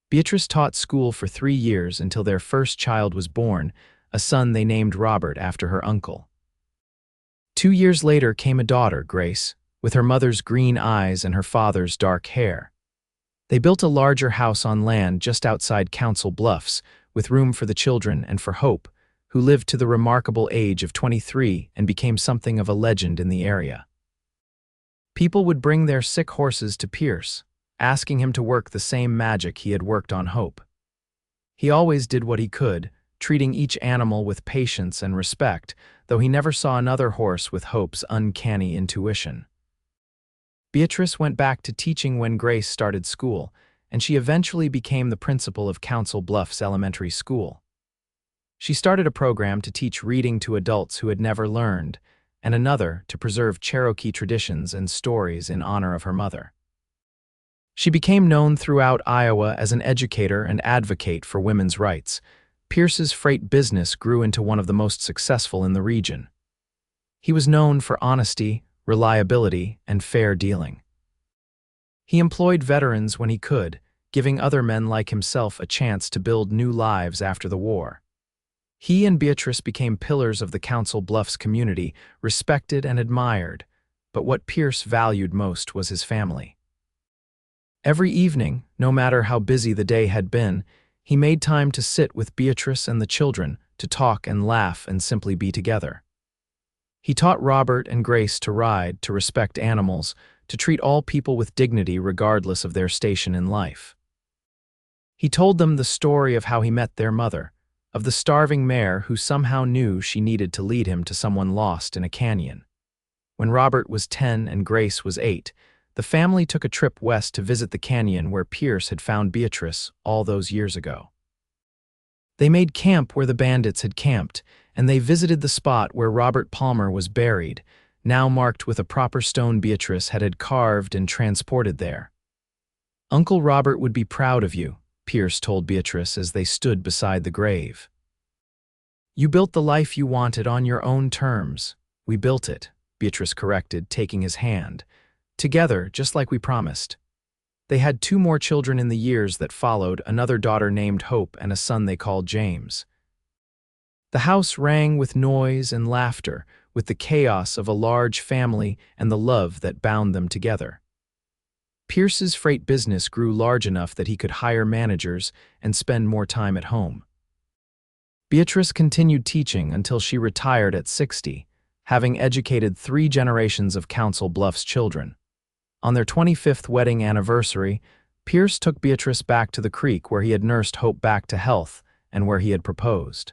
Beatrice taught school for 3 years until their first child was born, a son they named Robert after her uncle. 2 years later came a daughter, Grace, with her mother's green eyes and her father's dark hair. They built a larger house on land just outside Council Bluffs, with room for the children and for Hope, who lived to the remarkable age of 23 and became something of a legend in the area. People would bring their sick horses to Pierce, asking him to work the same magic he had worked on Hope. He always did what he could, treating each animal with patience and respect, though he never saw another horse with Hope's uncanny intuition. Beatrice went back to teaching when Grace started school, and she eventually became the principal of Council Bluffs Elementary School. She started a program to teach reading to adults who had never learned, and another to preserve Cherokee traditions and stories in honor of her mother. She became known throughout Iowa as an educator and advocate for women's rights. Pierce's freight business grew into one of the most successful in the region. He was known for honesty, reliability, and fair dealing. He employed veterans when he could, giving other men like himself a chance to build new lives after the war. He and Beatrice became pillars of the Council Bluffs community, respected and admired, but what Pierce valued most was his family. Every evening, no matter how busy the day had been, he made time to sit with Beatrice and the children, to talk and laugh and simply be together. He taught Robert and Grace to ride, to respect animals, to treat all people with dignity regardless of their station in life. He told them the story of how he met their mother, of the starving mare who somehow knew she needed to lead him to someone lost in a canyon. When Robert was 10 and Grace was 8, the family took a trip west to visit the canyon where Pierce had found Beatrice all those years ago. They made camp where the bandits had camped, and they visited the spot where Robert Palmer was buried, now marked with a proper stone Beatrice had carved and transported there. "Uncle Robert would be proud of you," Pierce told Beatrice as they stood beside the grave. "You built the life you wanted on your own terms." "We built it," Beatrice corrected, taking his hand. "Together, just like we promised." They had 2 more children in the years that followed, another daughter named Hope and a son they called James. The house rang with noise and laughter, with the chaos of a large family and the love that bound them together. Pierce's freight business grew large enough that he could hire managers and spend more time at home. Beatrice continued teaching until she retired at 60, having educated 3 generations of Council Bluffs children. On their 25th wedding anniversary, Pierce took Beatrice back to the creek where he had nursed Hope back to health and where he had proposed.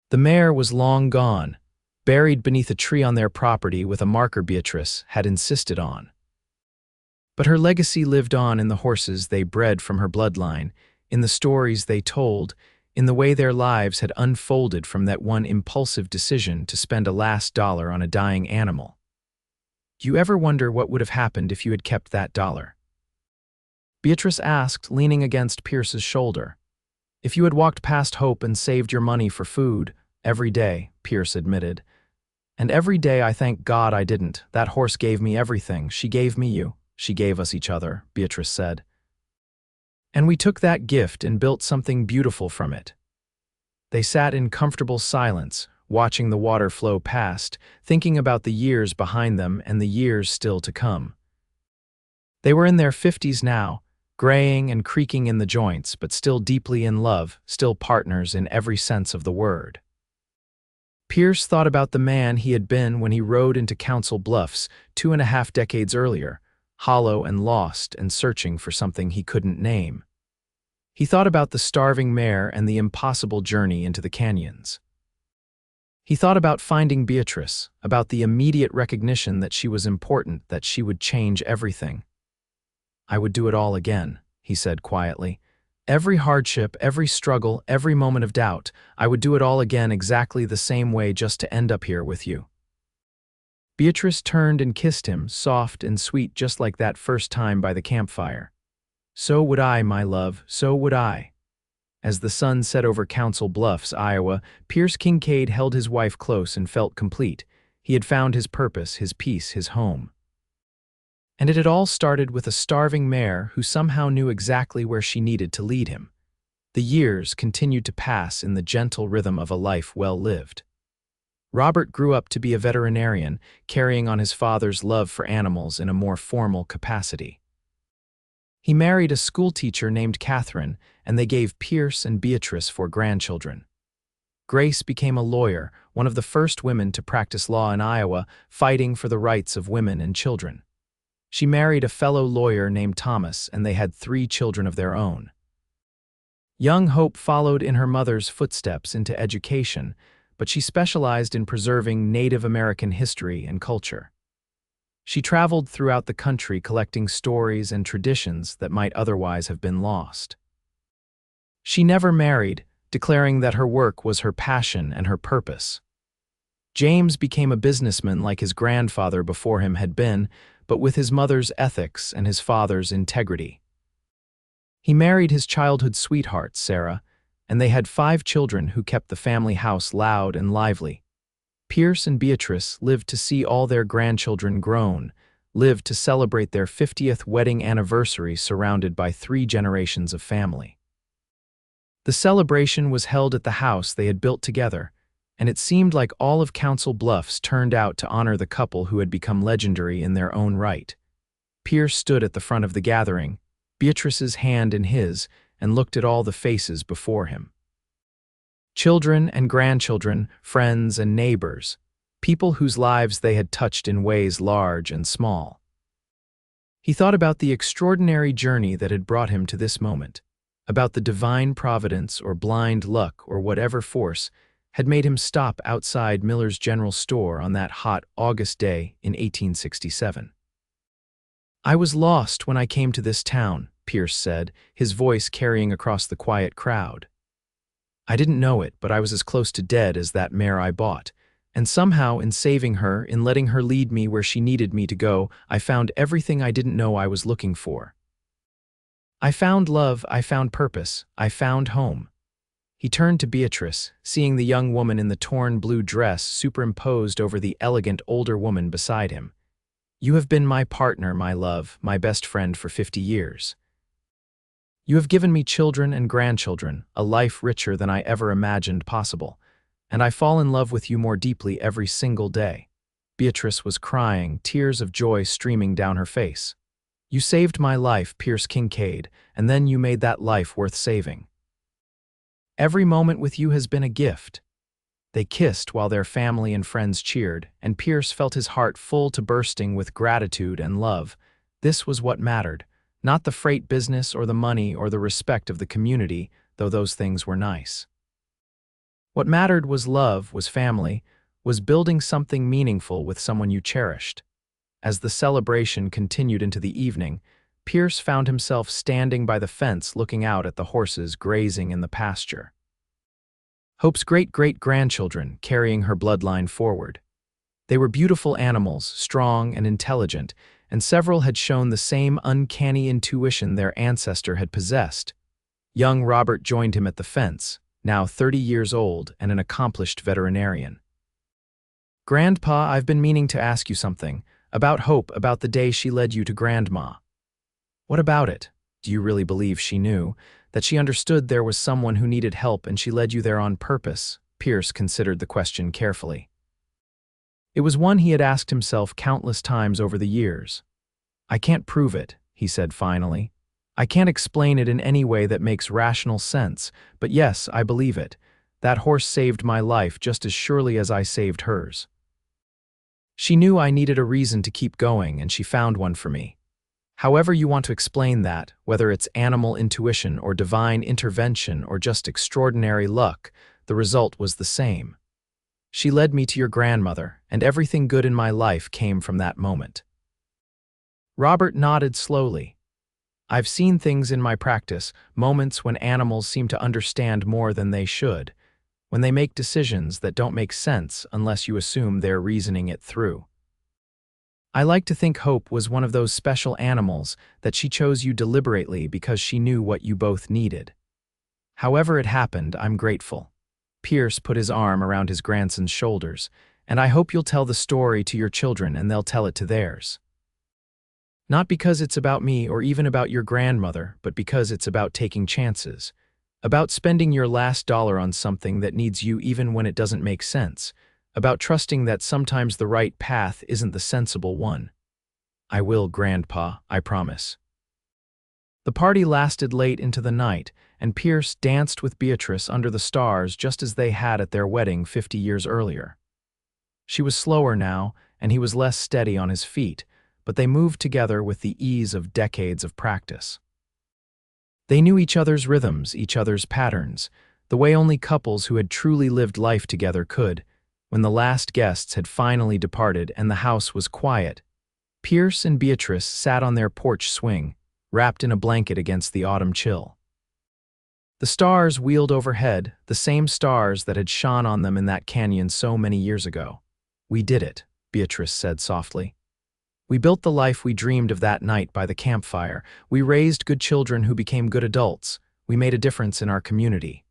The mare was long gone, buried beneath a tree on their property with a marker Beatrice had insisted on. But her legacy lived on in the horses they bred from her bloodline, in the stories they told, in the way their lives had unfolded from that one impulsive decision to spend a last dollar on a dying animal. "Do you ever wonder what would have happened if you had kept that dollar?" Beatrice asked, leaning against Pierce's shoulder. "If you had walked past Hope and saved your money for food, every day," Pierce admitted. "And every day I thank God I didn't. That horse gave me everything. She gave me you. She gave us each other," Beatrice said. "And we took that gift and built something beautiful from it." They sat in comfortable silence, watching the water flow past, thinking about the years behind them and the years still to come. They were in their 50s now, graying and creaking in the joints, but still deeply in love, still partners in every sense of the word. Pierce thought about the man he had been when he rode into Council Bluffs 2.5 decades earlier, hollow and lost and searching for something he couldn't name. He thought about the starving mare and the impossible journey into the canyons. He thought about finding Beatrice, about the immediate recognition that she was important, that she would change everything. "I would do it all again," he said quietly. "Every hardship, every struggle, every moment of doubt, I would do it all again exactly the same way just to end up here with you." Beatrice turned and kissed him, soft and sweet just like that first time by the campfire. "So would I, my love, so would I." As the sun set over Council Bluffs, Iowa, Pierce Kincaid held his wife close and felt complete. He had found his purpose, his peace, his home. And it had all started with a starving mare who somehow knew exactly where she needed to lead him. The years continued to pass in the gentle rhythm of a life well lived. Robert grew up to be a veterinarian, carrying on his father's love for animals in a more formal capacity. He married a schoolteacher named Catherine, and they gave Pierce and Beatrice 4 grandchildren. Grace became a lawyer, one of the first women to practice law in Iowa, fighting for the rights of women and children. She married a fellow lawyer named Thomas, and they had 3 children of their own. Young Hope followed in her mother's footsteps into education, but she specialized in preserving Native American history and culture. She traveled throughout the country collecting stories and traditions that might otherwise have been lost. She never married, declaring that her work was her passion and her purpose. James became a businessman like his grandfather before him had been, but with his mother's ethics and his father's integrity. He married his childhood sweetheart, Sarah, and they had 5 children who kept the family house loud and lively. Pierce and Beatrice lived to see all their grandchildren grown, lived to celebrate their 50th wedding anniversary surrounded by 3 generations of family. The celebration was held at the house they had built together, and it seemed like all of Council Bluffs turned out to honor the couple who had become legendary in their own right. Pierce stood at the front of the gathering, Beatrice's hand in his, and looked at all the faces before him. Children and grandchildren, friends and neighbors, people whose lives they had touched in ways large and small. He thought about the extraordinary journey that had brought him to this moment, about the divine providence or blind luck or whatever force had made him stop outside Miller's General Store on that hot August day in 1867. "I was lost when I came to this town," Pierce said, his voice carrying across the quiet crowd. "I didn't know it, but I was as close to dead as that mare I bought. And somehow, in saving her, in letting her lead me where she needed me to go, I found everything I didn't know I was looking for. I found love, I found purpose, I found home." He turned to Beatrice, seeing the young woman in the torn blue dress superimposed over the elegant older woman beside him. "You have been my partner, my love, my best friend for 50 years. You have given me children and grandchildren, a life richer than I ever imagined possible, and I fall in love with you more deeply every single day." Beatrice was crying, tears of joy streaming down her face. "You saved my life, Pierce Kincaid, and then you made that life worth saving. Every moment with you has been a gift." They kissed while their family and friends cheered, and Pierce felt his heart full to bursting with gratitude and love. This was what mattered, not the freight business or the money or the respect of the community, though those things were nice. What mattered was love, was family, was building something meaningful with someone you cherished. As the celebration continued into the evening, Pierce found himself standing by the fence looking out at the horses grazing in the pasture. Hope's great-great-grandchildren carrying her bloodline forward. They were beautiful animals, strong and intelligent, and several had shown the same uncanny intuition their ancestor had possessed. Young Robert joined him at the fence, now 30 years old and an accomplished veterinarian. "Grandpa, I've been meaning to ask you something. About Hope, about the day she led you to Grandma." "What about it? Do you really believe she knew? That she understood there was someone who needed help and she led you there on purpose?" Pierce considered the question carefully. It was one he had asked himself countless times over the years. "I can't prove it," he said finally. "I can't explain it in any way that makes rational sense, but yes, I believe it. That horse saved my life just as surely as I saved hers. She knew I needed a reason to keep going, and she found one for me. However you want to explain that, whether it's animal intuition or divine intervention or just extraordinary luck, the result was the same. She led me to your grandmother, and everything good in my life came from that moment." Robert nodded slowly. "I've seen things in my practice, moments when animals seem to understand more than they should, when they make decisions that don't make sense unless you assume they're reasoning it through. I like to think Hope was one of those special animals that she chose you deliberately because she knew what you both needed. However it happened, I'm grateful." Pierce put his arm around his grandson's shoulders. "And I hope you'll tell the story to your children and they'll tell it to theirs. Not because it's about me or even about your grandmother, but because it's about taking chances. About spending your last dollar on something that needs you even when it doesn't make sense. About trusting that sometimes the right path isn't the sensible one." "I will, Grandpa, I promise." The party lasted late into the night, and Pierce danced with Beatrice under the stars just as they had at their wedding 50 years earlier. She was slower now, and he was less steady on his feet, but they moved together with the ease of decades of practice. They knew each other's rhythms, each other's patterns, the way only couples who had truly lived life together could. When the last guests had finally departed and the house was quiet, Pierce and Beatrice sat on their porch swing, wrapped in a blanket against the autumn chill. The stars wheeled overhead, the same stars that had shone on them in that canyon so many years ago. "We did it," Beatrice said softly. "We built the life we dreamed of that night by the campfire. We raised good children who became good adults. We made a difference in our community.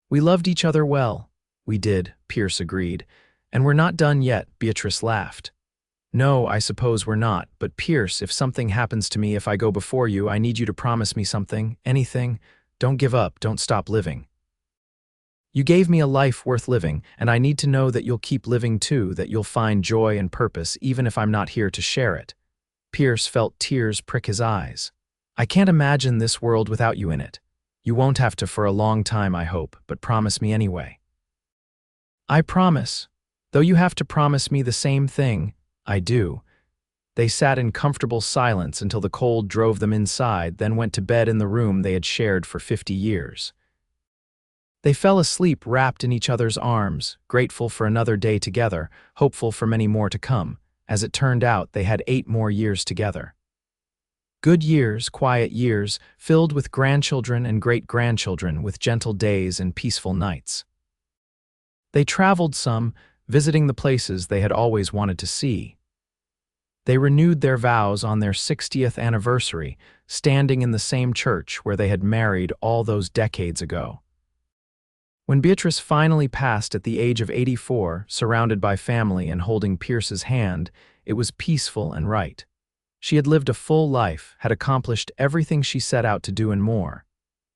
We loved each other well." "We did," Pierce agreed. "And we're not done yet," Beatrice laughed. "No, I suppose we're not, but Pierce, if something happens to me if I go before you, I need you to promise me something, anything. Don't give up, don't stop living. You gave me a life worth living, and I need to know that you'll keep living too, that you'll find joy and purpose even if I'm not here to share it. Pierce felt tears prick his eyes. I can't imagine this world without you in it. You won't have to for a long time, I hope, but promise me anyway. I promise. Though you have to promise me the same thing, I do. They sat in comfortable silence until the cold drove them inside, then went to bed in the room they had shared for 50 years. They fell asleep wrapped in each other's arms, grateful for another day together, hopeful for many more to come. As it turned out, they had 8 more years together. Good years, quiet years, filled with grandchildren and great-grandchildren, with gentle days and peaceful nights. They traveled some, visiting the places they had always wanted to see. They renewed their vows on their 60th anniversary, standing in the same church where they had married all those decades ago. When Beatrice finally passed at the age of 84, surrounded by family and holding Pierce's hand, it was peaceful and right. She had lived a full life, had accomplished everything she set out to do and more.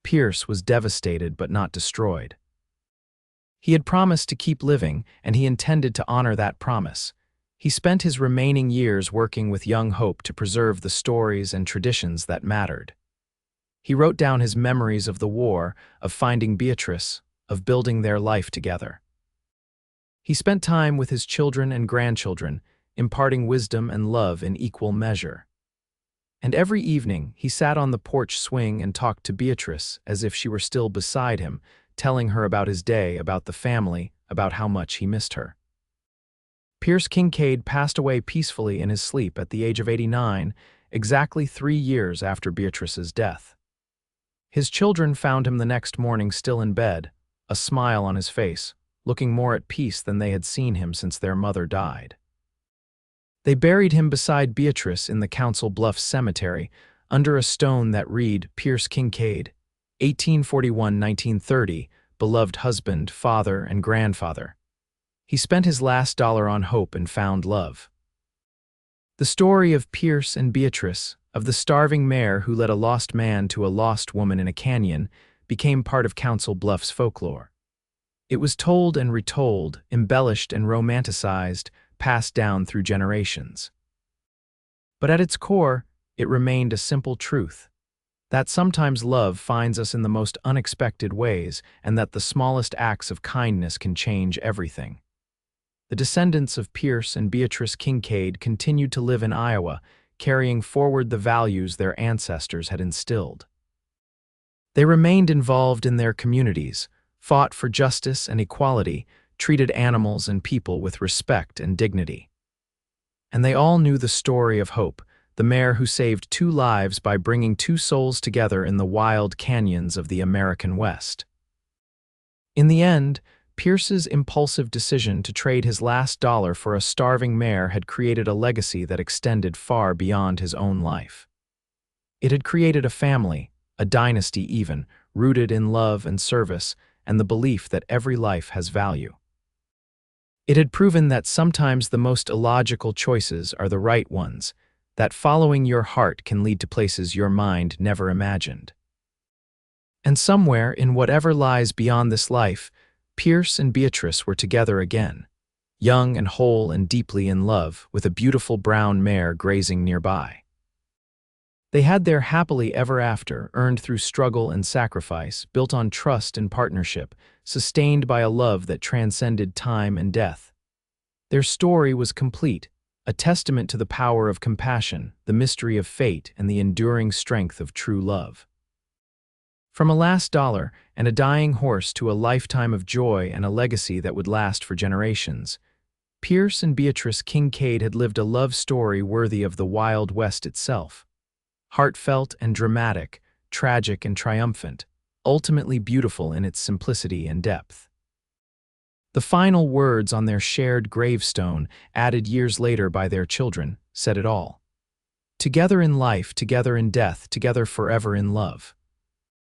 Pierce was devastated but not destroyed. He had promised to keep living, and he intended to honor that promise. He spent his remaining years working with young hope to preserve the stories and traditions that mattered. He wrote down his memories of the war, of finding Beatrice, of building their life together. He spent time with his children and grandchildren, imparting wisdom and love in equal measure. And every evening, he sat on the porch swing and talked to Beatrice as if she were still beside him, telling her about his day, about the family, about how much he missed her. Pierce Kincaid passed away peacefully in his sleep at the age of 89, exactly 3 years after Beatrice's death. His children found him the next morning still in bed, a smile on his face, looking more at peace than they had seen him since their mother died. They buried him beside Beatrice in the Council Bluffs Cemetery, under a stone that read, Pierce Kincaid, 1841-1930, beloved husband, father, and grandfather. He spent his last dollar on hope and found love. The story of Pierce and Beatrice, of the starving mare who led a lost man to a lost woman in a canyon, became part of Council Bluffs folklore. It was told and retold, embellished and romanticized, passed down through generations. But at its core, it remained a simple truth, that sometimes love finds us in the most unexpected ways, and that the smallest acts of kindness can change everything. The descendants of Pierce and Beatrice Kincaid continued to live in Iowa, carrying forward the values their ancestors had instilled. They remained involved in their communities, fought for justice and equality, treated animals and people with respect and dignity. And they all knew the story of hope, the mare who saved 2 lives by bringing 2 souls together in the wild canyons of the American West. In the end, Pierce's impulsive decision to trade his last dollar for a starving mare had created a legacy that extended far beyond his own life. It had created a family, a dynasty even, rooted in love and service and the belief that every life has value. It had proven that sometimes the most illogical choices are the right ones, that following your heart can lead to places your mind never imagined. And somewhere, in whatever lies beyond this life, Pierce and Beatrice were together again, young and whole and deeply in love, with a beautiful brown mare grazing nearby. They had their happily ever after, earned through struggle and sacrifice, built on trust and partnership, sustained by a love that transcended time and death. Their story was complete, a testament to the power of compassion, the mystery of fate, and the enduring strength of true love. From a last dollar and a dying horse to a lifetime of joy and a legacy that would last for generations, Pierce and Beatrice Kincaid had lived a love story worthy of the Wild West itself. Heartfelt and dramatic, tragic and triumphant, ultimately beautiful in its simplicity and depth. The final words on their shared gravestone, added years later by their children, said it all. Together in life, together in death, together forever in love.